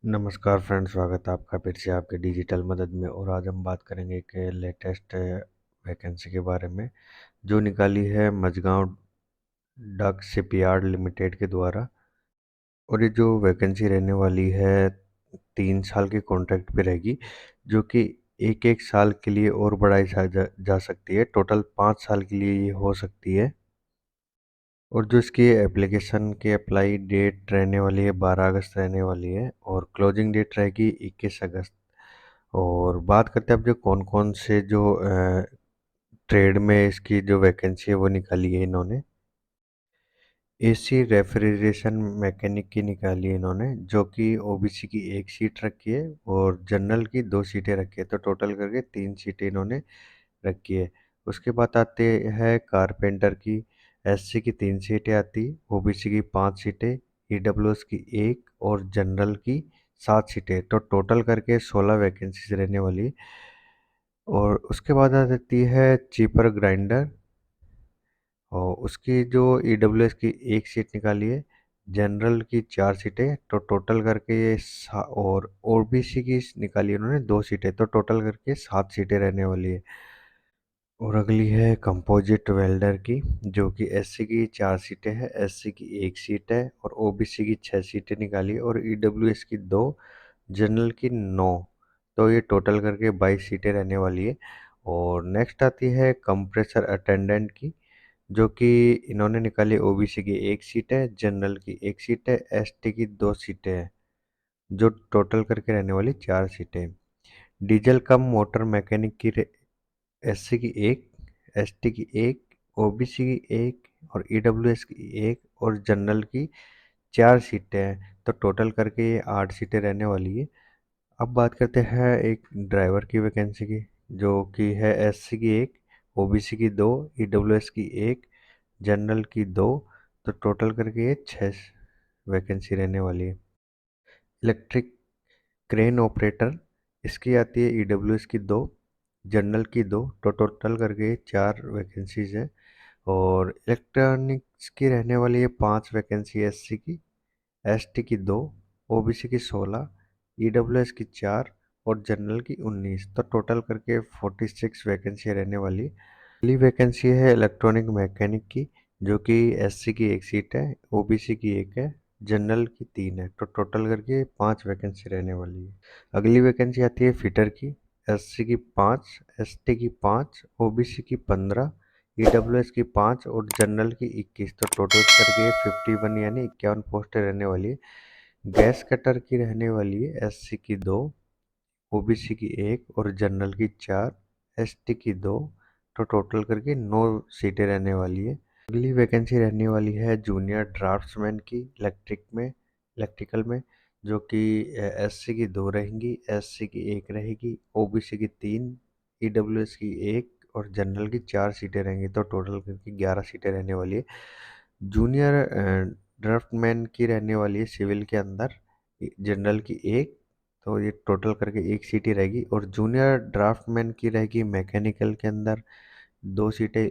नमस्कार फ्रेंड्स, स्वागत है आपका फिर से आपके डिजिटल मदद में। और आज हम बात करेंगे एक लेटेस्ट वैकेंसी के बारे में जो निकाली है मझगांव डक शिपयार्ड लिमिटेड के द्वारा। और ये जो वैकेंसी रहने वाली है 3 साल के कॉन्ट्रैक्ट पे रहेगी, जो कि एक एक साल के लिए और बढ़ाई जा सकती है। टोटल 5 साल के लिए ये हो सकती है। और जो इसकी एप्लीकेशन की अप्लाई डेट रहने वाली है 12 अगस्त रहने वाली है, और क्लोजिंग डेट रहेगी 21 अगस्त। और बात करते हैं अब जो कौन कौन से जो ट्रेड में इसकी जो वैकेंसी है वो निकाली है इन्होंने। एसी रेफ्रिजरेशन मैकेनिक की निकाली है इन्होंने, जो कि ओबीसी की एक सीट रखी है और जनरल की 2 सीटें रखी है, तो टोटल करके 3 सीटें इन्होंने रखी है। उसके बाद आते हैं कारपेंटर की। एससी की 3 सीटें आती, ओबीसी की 5 सीटें, ईडब्ल्यूएस की एक और जनरल की 7 सीटें, तो टोटल करके 16 वैकेंसीज रहने वाली। और उसके बाद आ जाती है चीपर ग्राइंडर, और उसकी जो ईडब्ल्यूएस की एक सीट निकाली है, जनरल की 4 सीटें, तो टोटल करके ये और ओबीसी की निकाली है उन्होंने 2 सीटें, तो टोटल करके 7 सीटें रहने वाली है। और अगली है कंपोजिट वेल्डर की, जो कि एससी की 4 सीटें हैं, एससी की एक सीट है और ओबीसी की 6 सीटें निकाली है, और ईडब्ल्यूएस की 2, जनरल की 9, तो ये टोटल करके 22 सीटें रहने वाली है। और नेक्स्ट आती है कंप्रेसर अटेंडेंट की, जो कि इन्होंने निकाली ओबीसी की एक सीट है, जनरल की एक सीट है, एसटी की 2 सीटें हैं, जो टोटल करके रहने वाली 4 सीटें। डीजल कम मोटर मैकेनिक की एससी की एक, एसटी की एक, ओबीसी की एक और ईडब्ल्यूएस की एक और जनरल की 4 सीटें हैं, तो टोटल करके ये 8 सीटें रहने वाली है। अब बात करते हैं एक ड्राइवर की वैकेंसी की, जो कि है एससी की एक, ओबीसी की 2, ईडब्ल्यूएस की एक, जनरल की 2, तो टोटल करके ये 6 वैकेंसी रहने वाली है। इलेक्ट्रिक क्रेन ऑपरेटर, इसकी आती है ईडब्ल्यूएस की 2, जनरल की 2, तो टोटल करके 4 वैकेंसीज है। और इलेक्ट्रॉनिक्स की रहने वाली है 5 वैकेंसी, एससी की, एसटी की 2, ओबीसी की 16, ईडब्ल्यूएस की 4 और जनरल की 19, तो टोटल करके 46 वैकेंसी रहने वाली। पहली वैकेंसी है इलेक्ट्रॉनिक मैकेनिक की, जो कि एससी की एक सीट है, ओबीसी की एक है, जनरल की 3 है, तो टोटल करके 5 वैकेंसी रहने वाली है। अगली वैकेंसी आती है फिटर की। एससी की 5, एसटी की 5, ओबीसी की 15, ईडब्ल्यूएस की 5 और जनरल की 21, तो टोटल करके 51 यानी 51 पोस्टें रहने वाली है। गैस कटर की रहने वाली है एससी की 2, ओबीसी की एक और जनरल की 4, एसटी की 2, तो टोटल करके 9 सीटें रहने वाली है। अगली वैकेंसी रहने वाली है जूनियर ड्राफ्ट्समैन की इलेक्ट्रिकल में, जो कि एससी की 2 रहेंगी, एससी की एक रहेगी, ओबीसी की 3, ईडब्ल्यूएस की एक और जनरल की 4 सीटें रहेंगी, तो टोटल करके 11 सीटें रहने वाली है। जूनियर ड्राफ्टमैन की रहने वाली है सिविल के अंदर, जनरल की एक, तो ये टोटल करके 1 सीट ही रहेगी। और जूनियर ड्राफ्टमैन की रहेगी मैकेनिकल के अंदर 2 सीटें,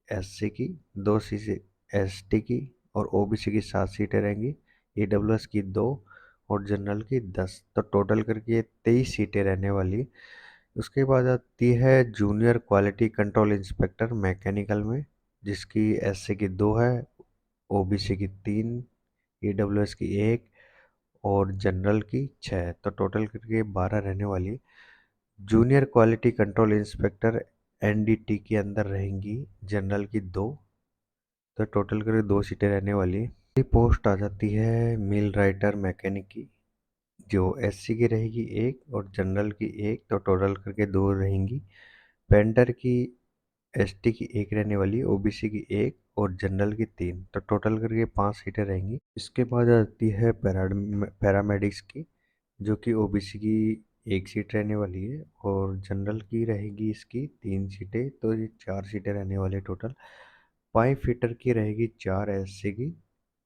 एससी की 2 सीटें, एसटी की और ओबीसी की 7 सीटें रहेंगी, ईडब्ल्यूएस की 2 और जनरल की 10, तो टोटल करके 23 सीटें रहने वाली। उसके बाद आती है junior quality control inspector mechanical में, जिसकी एससी की 2 है, ओबीसी की 3, ईडब्ल्यूएस की एक और जनरल की 6, तो टोटल करके 12 रहने वाली। Junior quality control inspector NDT के अंदर रहेंगी, जनरल की 2, तो टोटल करके 2 सीटें रहने वाली। ये पोस्ट आ जाती है मिल राइटर मैकेनिक की, जो एससी की रहेगी एक और जनरल की एक, तो टोटल करके 2 रहेंगी। पेंटर की एसटी की एक रहने वाली, ओबीसी की एक और जनरल की 3, तो टोटल करके 5 सीटें रहेंगी। इसके बाद आती है पैरामेडिक्स की, जो कि ओबीसी की एक सीट रहने वाली है और जनरल की रहेगी इसकी 3 सीटें, तो ये 4 सीटें रहने वाली टोटल। पाइप फिटर की रहेगी 4 एससी की,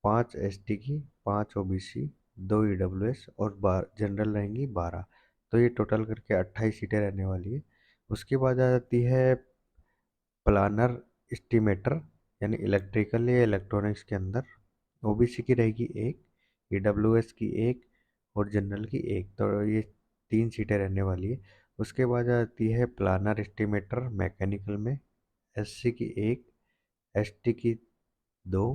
5 एसटी की, 5 ओबीसी, 2 ईडब्ल्यूएस और जनरल रहेंगी 12, तो ये टोटल करके 28 सीटें रहने वाली है। उसके बाद आ जाती है प्लानर एस्टिमेटर, यानी इलेक्ट्रिकल या इलेक्ट्रॉनिक्स के अंदर, ओबीसी की रहेगी एक, ईडब्ल्यूएस की एक और जनरल की एक, तो ये 3 सीटें रहने वाली है। उसके बाद आती है प्लानर एस्टिमेटर मैकेनिकल में, एससी की एक, एसटी की दो,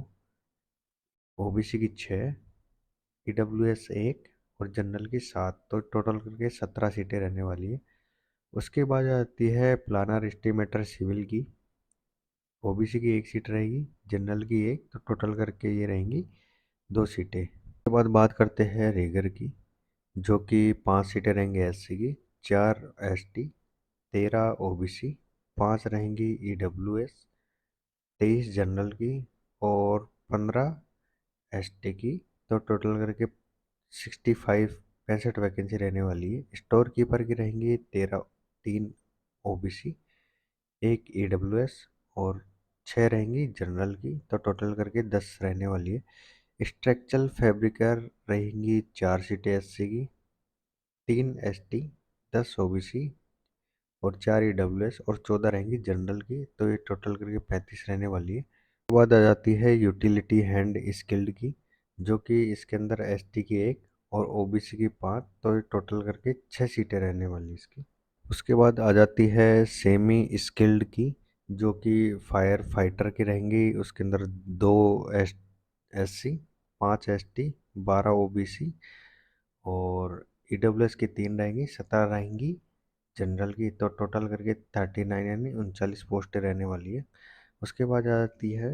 ओबीसी की 6, ईडब्ल्यूएस एक और जनरल की 7, तो टोटल करके 17 सीटें रहने वाली है। उसके बाद आती है प्लानर एस्टिमेटर सिविल की, ओबीसी की एक सीट रहेगी, जनरल की एक, तो टोटल करके ये रहेंगी 2 सीटें। उसके बाद बात करते हैं रीगर की, जो कि 5 सीटें रहेंगी एससी की, 4 एसटी, 13 ओबीसी, 5 रहेंगी ईडब्ल्यूएस, 23 जनरल की और 15 एसटी की, तो टोटल करके 65 वैकेंसी रहने वाली है। स्टोर कीपर की रहेंगी 13, 3 ओबीसी, एक ईडब्ल्यूएस और 6 रहेंगी जनरल की, तो टोटल करके 10 रहने वाली है। स्ट्रक्चरल फैब्रिकर रहेंगी 4 सीटें एससी की, 3 एसटी, 10 ओबीसी और 4 ईडब्ल्यूएस और 14 रहेंगी जनरल की, तो ये टोटल करके 35 रहने वाली है। उसके बाद आ जाती है यूटिलिटी हैंड स्किल्ड की, जो कि इसके अंदर एसटी की एक और ओबीसी की 5, तो ये टोटल करके 6 सीटें रहने वाली इसकी। उसके बाद आ जाती है सेमी स्किल्ड की, जो कि फायर फाइटर की रहेंगी। उसके अंदर 2 एससी, 5 एसटी, 12 ओबीसी और ईडब्ल्यूएस की 3 रहेंगी, 17 रहेंगी जनरल की, तो टोटल करके 39 यानी 39 पोस्टें रहने वाली है। उसके बाद आ जाती है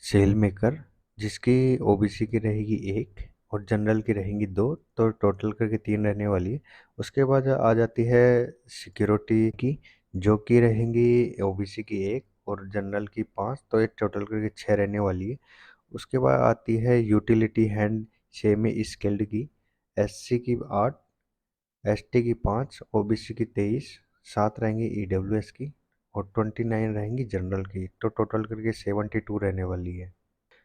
सेल मेकर, जिसकी ओबीसी की रहेगी एक और जनरल की रहेंगी दो, तो टोटल करके 3 रहने वाली है। उसके बाद आ जाती है सिक्योरिटी की, जो कि रहेंगी ओबीसी की एक और जनरल की 5, तो ये टोटल करके 6 रहने वाली है। उसके बाद आती है यूटिलिटी हैंड सेमी स्किल्ड की, एससी की 8, एसटी की 5, ओबीसी की 23, 7 रहेंगी ईडब्ल्यूएस की और 29 रहेंगी जनरल की, तो टोटल करके 72 रहने वाली है।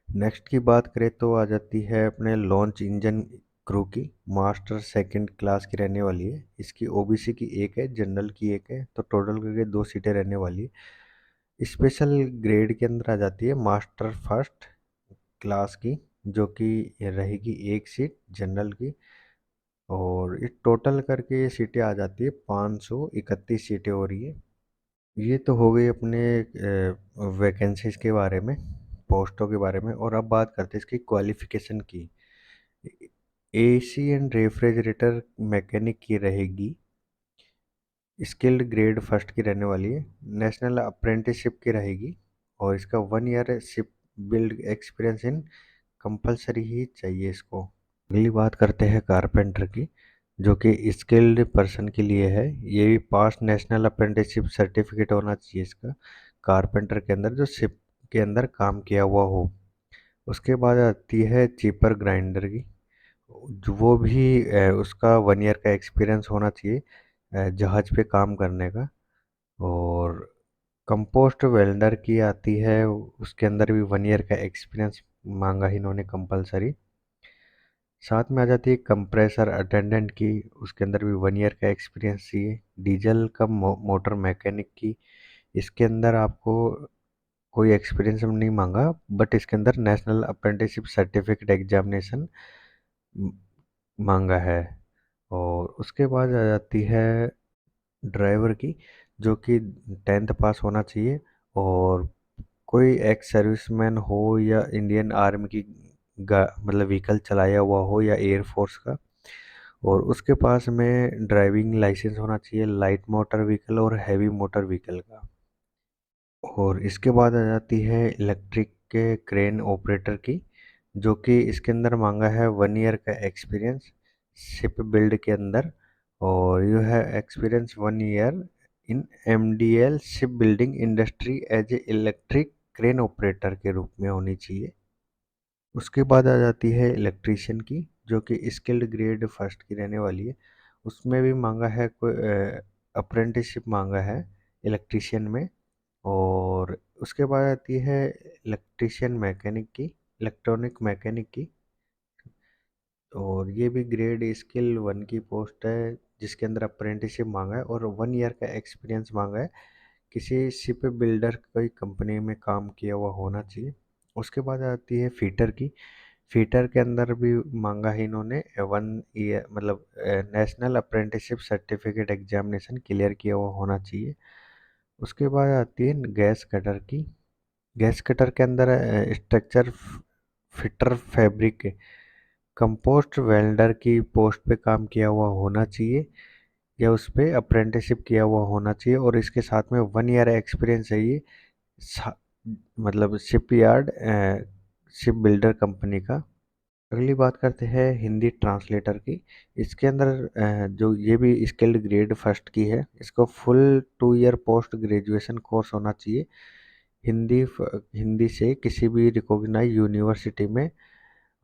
नेक्स्ट की बात करें तो आ जाती है अपने लॉन्च इंजन क्रू की, मास्टर सेकंड क्लास की रहने वाली है। इसकी ओबीसी की एक है, जनरल की एक है, तो टोटल करके 2 सीटें रहने वाली है। स्पेशल ग्रेड के अंदर आ जाती है मास्टर फर्स्ट क्लास की, जो कि रहेगी एक सीट जनरल की, और ये टोटल करके ये सीटें आ जाती है 531 सीटें हो रही है। ये तो हो गई अपने वैकेंसीज के बारे में, पोस्टों के बारे में। और अब बात करते हैं इसकी क्वालिफिकेशन की। एसी एंड रेफ्रिजरेटर मैकेनिक की रहेगी, स्किल्ड ग्रेड फर्स्ट की रहने वाली है, नेशनल अप्रेंटिसशिप की रहेगी और इसका 1 ईयर शिप बिल्ड एक्सपीरियंस इन कंपलसरी ही चाहिए इसको। अगली बात करते हैं कारपेंटर की, जो कि स्किल्ड पर्सन के लिए है। ये भी पास नेशनल अप्रेंटिसशिप सर्टिफिकेट होना चाहिए इसका, कारपेंटर के अंदर जो शिप के अंदर काम किया हुआ हो। उसके बाद आती है चीपर ग्राइंडर की, वो भी उसका 1 ईयर का एक्सपीरियंस होना चाहिए जहाज पे काम करने का। और कंपोस्ट वेल्डर की आती है, उसके अंदर भी 1 ईयर का एक्सपीरियंस मांगा ही इन्होंने कंपलसरी। साथ में आ जाती है कंप्रेसर अटेंडेंट की, उसके अंदर भी 1 ईयर का एक्सपीरियंस चाहिए। डीजल का मोटर मैकेनिक की, इसके अंदर आपको कोई एक्सपीरियंस नहीं मांगा, बट इसके अंदर नेशनल अप्रेंटिसशिप सर्टिफिकेट एग्जामिनेशन मांगा है। और उसके बाद आ जाती है ड्राइवर की, जो कि 10th पास होना चाहिए और कोई एक्स सर्विसमैन हो या इंडियन आर्मी की मतलब व्हीकल चलाया हुआ हो या एयरफोर्स का। और उसके पास में ड्राइविंग लाइसेंस होना चाहिए लाइट मोटर व्हीकल और हैवी मोटर व्हीकल का। और इसके बाद आ जाती है इलेक्ट्रिक के क्रेन ऑपरेटर की, जो कि इसके अंदर मांगा है 1 ईयर का एक्सपीरियंस शिप बिल्ड के अंदर, और यू है experience 1 year in MDL ship building industry as a electric crane operator के रूप में होनी चाहिए। उसके बाद आ जाती है इलेक्ट्रीशियन की, जो कि स्किल्ड ग्रेड फर्स्ट की रहने वाली है। उसमें भी मांगा है कोई अप्रेंटिसशिप मांगा है इलेक्ट्रीशियन में। और उसके बाद आती है इलेक्ट्रीशियन मैकेनिक की, इलेक्ट्रॉनिक मैकेनिक की, और ये भी ग्रेड स्किल 1 की पोस्ट है, जिसके अंदर अप्रेंटिसशिप मांगा है और 1 ईयर का एक्सपीरियंस मांगा है। किसी शिप बिल्डर कोई कंपनी में काम किया हुआ होना चाहिए। उसके बाद आती है फीटर की, फीटर के अंदर भी मांगा है इन्होंने 1 ईयर मतलब national apprenticeship certificate examination clear किया हुआ होना चाहिए। उसके बाद आती है गैस कटर की। गैस कटर के अंदर structure fitter fabric compost welder की पोस्ट पे काम किया हुआ होना चाहिए या उस पे अप्रेंटिसशिप किया हुआ होना चाहिए और इसके साथ में 1 ईयर एक्सपीरियंस चाहिए सा- मतलब ship yard ship builder company का। अगली बात करते हैं हिंदी ट्रांसलेटर की। इसके अंदर जो ये भी स्किल्ड ग्रेड फर्स्ट की है, इसको full 2 year post graduation course होना चाहिए हिंदी से किसी भी रिकॉग्नाइज यूनिवर्सिटी में।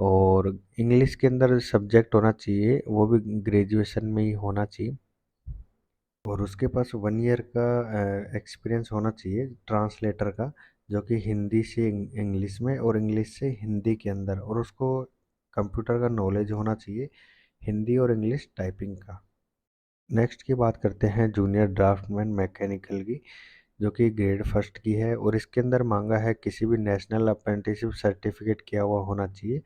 और इंग्लिश के अंदर सब्जेक्ट होना चाहिए वो भी ग्रेजुएशन में ही होना चाहिए और उसके पास 1 ईयर का एक्सपीरियंस होना चाहिए ट्रांसलेटर का, जो कि हिंदी से इंग्लिश में और इंग्लिश से हिंदी के अंदर, और उसको कंप्यूटर का नॉलेज होना चाहिए हिंदी और इंग्लिश टाइपिंग का। नेक्स्ट की बात करते हैं जूनियर ड्राफ्टमैन मैकेनिकल की, जो कि ग्रेड फर्स्ट की है और इसके अंदर मांगा है किसी भी नेशनल अप्रेंटिसशिप सर्टिफिकेट किया हुआ होना चाहिए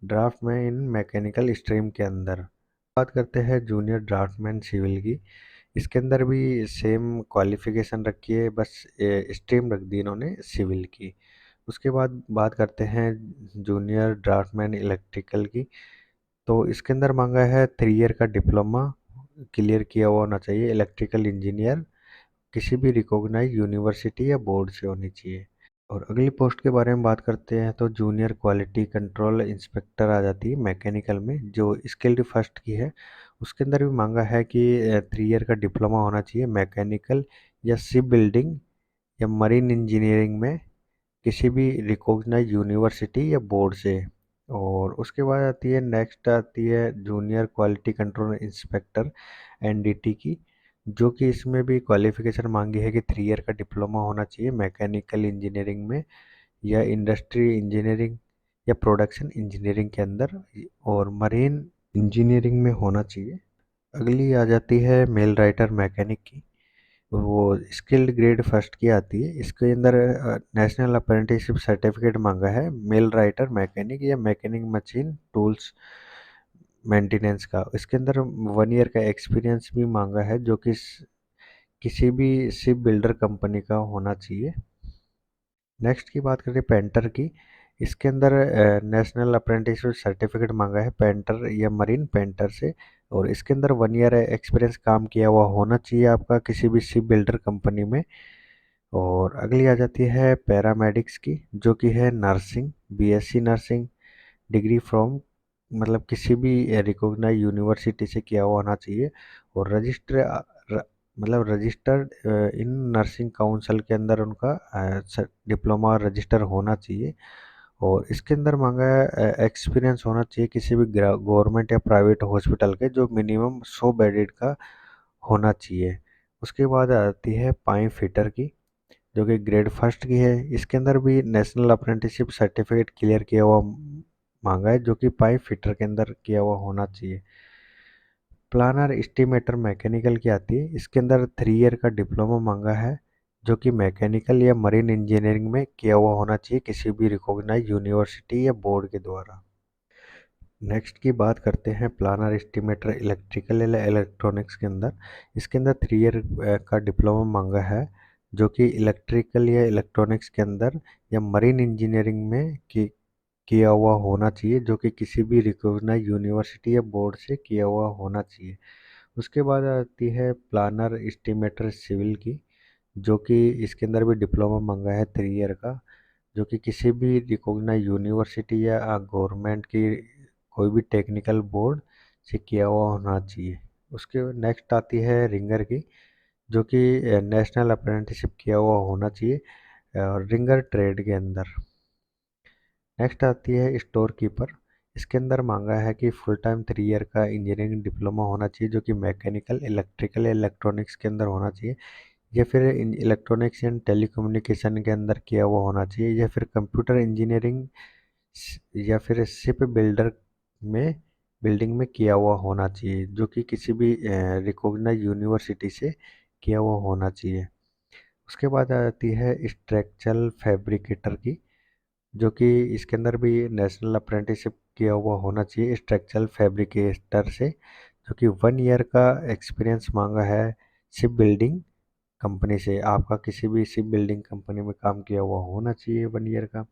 ड्राफ्टमैन इन मैकेनिकल स्ट्रीम के अंदर। बात करते हैं जूनियर ड्राफ्टमैन सिविल की। इसके अंदर भी सेम क्वालिफिकेशन रखी है, बस स्ट्रीम रख दी इन्होंने सिविल की। उसके बाद बात करते हैं जूनियर ड्राफ्टमैन इलेक्ट्रिकल की। तो इसके अंदर मांगा है 3 ईयर का डिप्लोमा क्लियर किया हुआ होना चाहिए इलेक्ट्रिकल इंजीनियर, किसी भी रिकॉग्नाइज यूनिवर्सिटी या बोर्ड से होनी चाहिए। और अगली पोस्ट के बारे में बात करते हैं तो जूनियर क्वालिटी कंट्रोल इंस्पेक्टर आ जाती है मैकेनिकल में, जो स्किल्ड फर्स्ट की है। उसके अंदर भी मांगा है कि 3 ईयर का डिप्लोमा होना चाहिए मैकेनिकल या शिप बिल्डिंग या मरीन इंजीनियरिंग में किसी भी रिकॉग्नाइज यूनिवर्सिटी या बोर्ड से। और उसके बाद आती है नेक्स्ट आती है junior quality control inspector NDT की, जो कि इसमें भी क्वालिफिकेशन मांगी है कि 3 ईयर का डिप्लोमा होना चाहिए मैकेनिकल इंजीनियरिंग में या इंडस्ट्री इंजीनियरिंग या प्रोडक्शन इंजीनियरिंग के अंदर और मरीन इंजीनियरिंग में होना चाहिए। अगली आ जाती है मेल राइटर मैकेनिक की। वो स्किल्ड ग्रेड फर्स्ट की आती है। इसके अंदर नेशनल अप्रेंटिसशिप सर्टिफिकेट मांगा है मेल राइटर मैकेनिक या मैकेनिक मशीन टूल्स मेंटेनेंस का। इसके अंदर 1 ईयर का एक्सपीरियंस भी मांगा है, जो कि किसी भी शिप बिल्डर कंपनी का होना चाहिए। नेक्स्ट की बात करें पेंटर की। इसके अंदर नेशनल अप्रेंटिसशिप सर्टिफिकेट मांगा है पेंटर या मरीन पेंटर से, और इसके अंदर 1 ईयर एक्सपीरियंस काम किया हुआ होना चाहिए आपका किसी भी शिप बिल्डर कंपनी में। और अगली आ जाती है पैरामेडिक्स की, जो कि है nursing, BSc nursing degree from मतलब किसी भी रिकॉग्नाइज यूनिवर्सिटी से किया हुआ होना चाहिए और मतलब रजिस्टर्ड इन नर्सिंग काउंसिल के अंदर उनका डिप्लोमा रजिस्टर होना चाहिए। और इसके अंदर मांगा है एक्सपीरियंस होना चाहिए किसी भी गवर्नमेंट या प्राइवेट हॉस्पिटल के, जो मिनिमम 100 बेडेड का होना चाहिए। उसके बाद आती है पाइप फिटर की, जो कि ग्रेड फर्स्ट की है। इसके अंदर भी नेशनल अप्रेंटिसशिप सर्टिफिकेट क्लियर किया हुआ मांगा है, जो कि पाइप फिटर के अंदर किया हुआ होना चाहिए। प्लानर एस्टिमेटर मैकेनिकल की आती है। इसके अंदर 3 ईयर का डिप्लोमा मांगा है, जो कि मैकेनिकल या मरीन इंजीनियरिंग में किया हुआ होना चाहिए किसी भी रिकॉग्नाइज यूनिवर्सिटी या बोर्ड के द्वारा। नेक्स्ट की बात करते हैं प्लानर एस्टिमेटर इलेक्ट्रिकल या इलेक्ट्रॉनिक्स के अंदर। इसके अंदर 3 ईयर का डिप्लोमा मांगा है, जो कि इलेक्ट्रिकल या इलेक्ट्रॉनिक्स के अंदर या मरीन इंजीनियरिंग में किया हुआ होना चाहिए, जो कि किसी भी रिकॉग्नाइज यूनिवर्सिटी या बोर्ड से किया हुआ होना चाहिए। उसके बाद आती है प्लानर एस्टिमेटर सिविल की, जो कि इसके अंदर भी डिप्लोमा मांगा है 3 ईयर का, जो कि किसी भी रिकॉग्नाइज यूनिवर्सिटी या गवर्नमेंट की कोई भी टेक्निकल बोर्ड से किया हुआ होना चाहिए। उसके नेक्स्ट आती है रिंगर की, जो कि नेशनल अप्रेंटिसशिप किया हुआ होना चाहिए और रिंगर ट्रेड के अंदर। नेक्स्ट आती है स्टोर कीपर। इसके अंदर मांगा है कि फुल टाइम 3 ईयर का इंजीनियरिंग डिप्लोमा होना चाहिए, जो कि मैकेनिकल इलेक्ट्रिकल या इलेक्ट्रॉनिक्स के अंदर होना चाहिए या फिर इलेक्ट्रॉनिक्स एंड टेलीकम्युनिकेशन के अंदर किया हुआ होना चाहिए या फिर कंप्यूटर इंजीनियरिंग या फिर शिप बिल्डर में बिल्डिंग में किया हुआ होना चाहिए, जो कि किसी भी रिकॉग्नाइज यूनिवर्सिटी से किया हुआ होना चाहिए। उसके बाद आती है स्ट्रक्चरल फैब्रिकेटर की, जो कि इसके अंदर भी नेशनल अप्रेंटिसशिप किया हुआ होना चाहिए स्ट्रक्चरल फैब्रिकेटर से, जो कि 1 ईयर का एक्सपीरियंस मांगा है शिप बिल्डिंग कंपनी से। आपका किसी भी शिप बिल्डिंग कंपनी में काम किया हुआ होना चाहिए 1 ईयर का।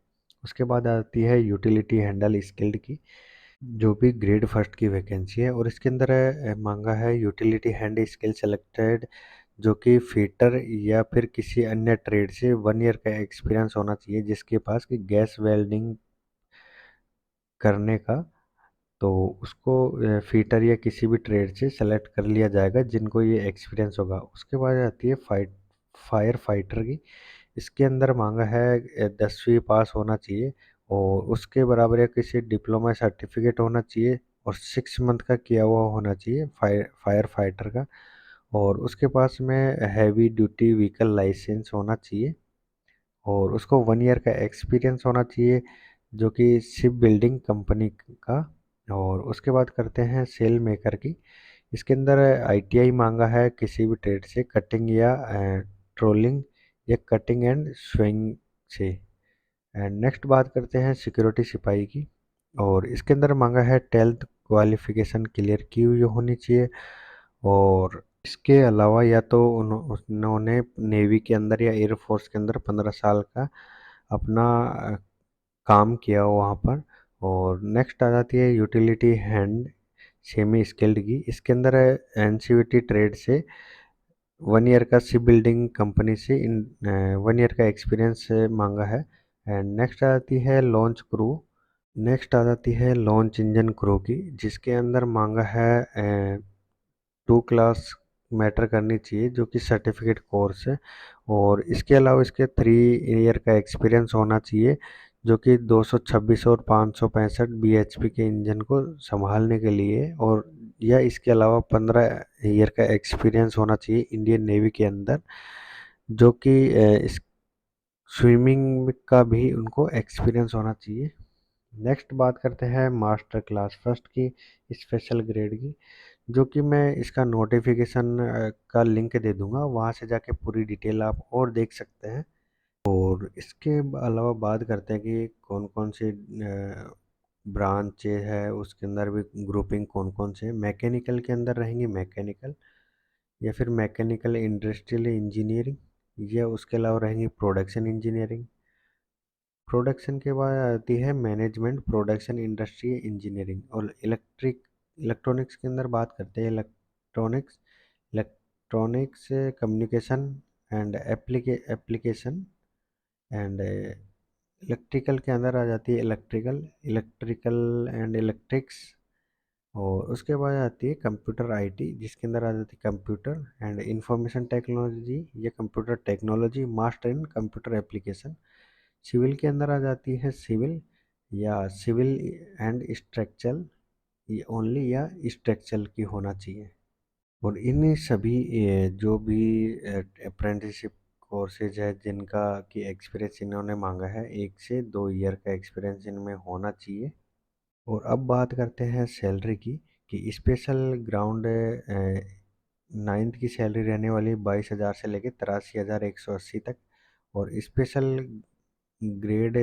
उसके बाद आती है यूटिलिटी हैंडल स्किल्ड की, जो भी ग्रेड फर्स्ट की वैकेंसी है, और इसके अंदर मांगा है यूटिलिटी हैंड स्किल सेलेक्टेड, जो कि फिटर या फिर किसी अन्य ट्रेड से 1 ईयर का एक्सपीरियंस होना चाहिए जिसके पास कि गैस वेल्डिंग करने का। तो उसको फिटर या किसी भी ट्रेड से सेलेक्ट कर लिया जाएगा जिनको ये एक्सपीरियंस होगा। उसके बाद आती है फायर फाइटर की। इसके अंदर मांगा है 10वीं पास होना चाहिए और उसके बराबर या किसी डिप्लोमा सर्टिफिकेट होना चाहिए और 6 मंथ का किया हुआ होना चाहिए फायर फाइटर का। और उसके पास में हैवी ड्यूटी व्हीकल लाइसेंस होना चाहिए और उसको 1 ईयर का एक्सपीरियंस होना चाहिए, जो कि शिप बिल्डिंग कंपनी का। और उसके बाद करते हैं सेल मेकर की। इसके अंदर आईटीआई मांगा है किसी भी ट्रेड से, कटिंग या ट्रोलिंग या कटिंग एंड स्विंग से। एंड नेक्स्ट बात करते हैं सिक्योरिटी सिपाही की, और इसके अंदर मांगा है 12th क्वालिफिकेशन क्लियर की हुई होनी चाहिए। और इसके अलावा या तो उन्होंने नेवी के अंदर या एयरफोर्स के अंदर 15 साल का अपना काम किया हो वहाँ पर। और नेक्स्ट आ जाती है यूटिलिटी हैंड सेमी स्किल्ड की। इसके अंदर एनसीवीटी ट्रेड से 1 ईयर का शिप बिल्डिंग कंपनी से 1 ईयर का एक्सपीरियंस मांगा है। एंड नेक्स्ट आ जाती है लॉन्च क्रू। नेक्स्ट आ जाती है लॉन्च इंजन क्रू की, जिसके अंदर मांगा है 2 क्लास मैटर करनी चाहिए, जो कि सर्टिफिकेट कोर्स है। और इसके अलावा इसके 3 ईयर का एक्सपीरियंस होना चाहिए, जो कि 226 और 565 बीएचपी के इंजन को संभालने के लिए। और या इसके अलावा 15 ईयर का एक्सपीरियंस होना चाहिए इंडियन नेवी के अंदर, जो कि इस स्विमिंग का भी उनको एक्सपीरियंस होना चाहिए। नेक्स्ट बात करते हैं मास्टर क्लास फर्स्ट की स्पेशल ग्रेड की, जो कि मैं इसका नोटिफिकेशन का लिंक दे दूंगा, वहाँ से जाके पूरी डिटेल आप और देख सकते हैं। और इसके अलावा बात करते हैं कि कौन कौन से ब्रांच है, उसके अंदर भी ग्रुपिंग कौन कौन से। मैकेनिकल के अंदर रहेंगे मैकेनिकल, या फिर मैकेनिकल इंडस्ट्रियल इंजीनियरिंग, या उसके अलावा रहेंगी प्रोडक्शन इंजीनियरिंग। प्रोडक्शन के बाद आती है मैनेजमेंट प्रोडक्शन इंडस्ट्री इंजीनियरिंग। और इलेक्ट्रॉनिक्स के अंदर बात करते हैं electronics communication and application. And electrical के अंदर आ जाती है इलेक्ट्रिकल एंड इलेक्ट्रिक्स। और उसके बाद आती है कंप्यूटर आईटी, जिसके अंदर आ जाती है कंप्यूटर एंड इंफॉर्मेशन टेक्नोलॉजी या computer technology master in computer application. Civil के अंदर आ जाती है सिविल या सिविल एंड स्ट्रक्चरल, ये ओनली या स्ट्रक्चरल की होना चाहिए। और इन सभी जो भी अप्रेंटिसशिप कोर्सेज है जिनका कि एक्सपीरियंस इन्होंने मांगा है, 1 से 2 ईयर का एक्सपीरियंस इनमें होना चाहिए। और अब बात करते हैं सैलरी की, कि स्पेशल ग्राउंड 9th की सैलरी रहने वाली 22,000 से लेकर 83,180 तक। और स्पेशल ग्रेड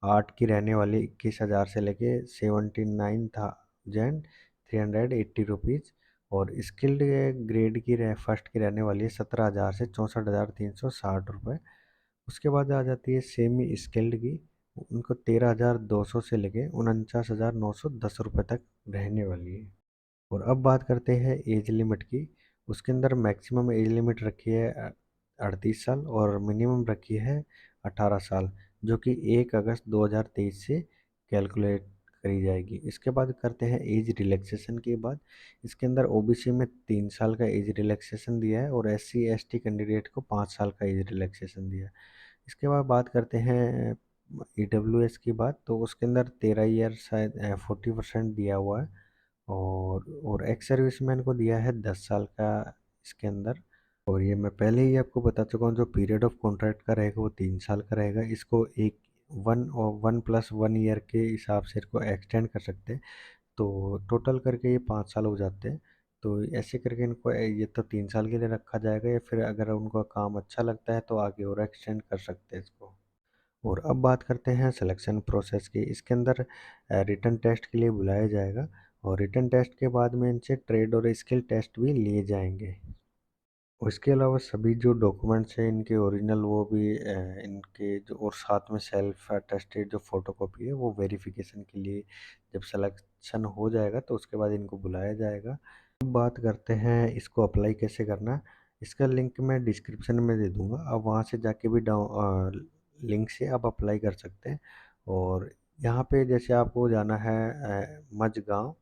8 की रहने वाली 21,000 से लेके 79,380 रुपीज़। और स्किल्ड ग्रेड की फर्स्ट की रहने वाली है 17,000 से 64,360 रुपये। उसके बाद आ जाती है सेमी स्किल्ड की, उनको 13,200 से लेके 49,910 रुपये तक रहने वाली है। और अब बात करते हैं एज लिमिट की। उसके अंदर मैक्सिमम एज लिमिट रखी है 38 साल और मिनिमम रखी है 18 साल, जो कि 1 अगस्त 2023 से कैलकुलेट करी जाएगी। इसके बाद करते हैं एज रिलैक्सेशन की बात। इसके अंदर ओबीसी में 3 साल का एज रिलैक्सेशन दिया है और एससी एसटी कैंडिडेट को 5 साल का एज रिलैक्सेशन दिया है। इसके बाद बात करते हैं ईडब्ल्यूएस की बात, तो उसके अंदर 13 ईयर शायद 40% दिया हुआ है। और एक्स सर्विसमैन को दिया है 10 साल का इसके अंदर। और ये मैं पहले ही आपको बता चुका हूँ, जो पीरियड ऑफ कॉन्ट्रैक्ट का रहेगा वो 3 साल का रहेगा। इसको एक 1+1 ईयर के हिसाब से इसको एक्सटेंड कर सकते हैं, तो टोटल करके ये 5 साल हो जाते हैं। तो ऐसे करके इनको ये तो 3 साल के लिए रखा जाएगा, या फिर अगर उनको काम अच्छा लगता है तो आगे और एक्सटेंड कर सकते हैं इसको। और अब बात करते हैं सिलेक्शन प्रोसेस की। इसके अंदर रिटन टेस्ट के लिए बुलाया जाएगा और रिटन टेस्ट के बाद में इनसे ट्रेड और स्किल टेस्ट भी लिए जाएंगे। और इसके अलावा सभी जो डॉक्यूमेंट्स हैं इनके ओरिजिनल वो भी इनके जो और साथ में सेल्फ अटेस्टेड जो फोटोकॉपी है वो वेरिफिकेशन के लिए जब सिलेक्शन हो जाएगा तो उसके बाद इनको बुलाया जाएगा। अब बात करते हैं इसको अप्लाई कैसे करना है। इसका लिंक मैं डिस्क्रिप्शन में दे दूंगा, आप वहाँ से जाके भी डाउन लिंक से आप अप्लाई कर सकते हैं। और यहाँ पे जैसे आपको जाना है मझगांव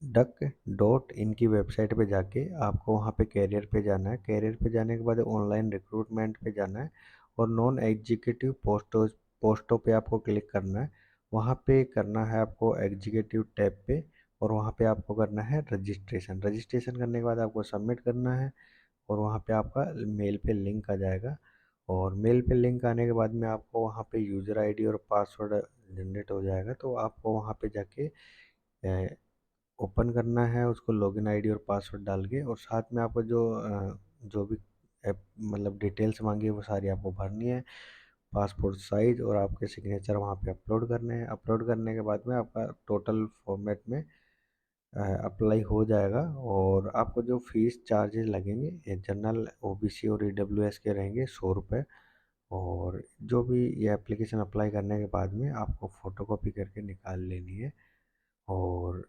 डक डॉट इनकी वेबसाइट पे जाके आपको वहाँ पे कैरियर पे जाना है। कैरियर पे जाने के बाद ऑनलाइन रिक्रूटमेंट पे जाना है और नॉन एग्जीक्यूटिव पोस्टों पे आपको क्लिक करना है। वहाँ पे करना है आपको एग्जीक्यूटिव टैब पे और वहाँ पे आपको करना है रजिस्ट्रेशन। रजिस्ट्रेशन करने के बाद आपको सबमिट करना है और वहाँ पे आपका मेल पे लिंक आ जाएगा। और मेल पे लिंक आने के बाद में आपको वहाँ पे यूज़र आईडी और पासवर्ड जनरेट हो जाएगा, तो आपको वहाँ पे जाके ओपन करना है उसको, लॉगिन आईडी और पासवर्ड डाल के। और साथ में आपको जो भी ऐप मतलब डिटेल्स मांगी है वो सारी आपको भरनी है, पासपोर्ट साइज और आपके सिग्नेचर वहाँ पे अपलोड करने हैं। अपलोड करने के बाद में आपका टोटल फॉर्मेट में अप्लाई हो जाएगा। और आपको जो फीस चार्जेस लगेंगे ये जनरल ओबीसी और ईडब्ल्यूएस के रहेंगे 100 रुपये। और जो भी ये एप्लीकेशन अप्लाई करने के बाद में आपको फ़ोटोकॉपी करके निकाल लेनी है। और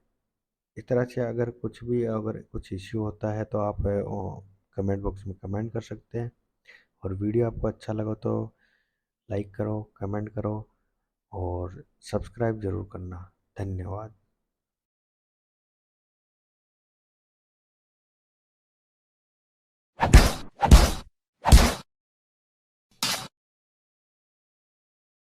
इस तरह से अगर कुछ इश्यू होता है तो आप कमेंट बॉक्स में कमेंट कर सकते हैं। और वीडियो आपको अच्छा लगा तो लाइक करो, कमेंट करो और सब्सक्राइब ज़रूर करना। धन्यवाद।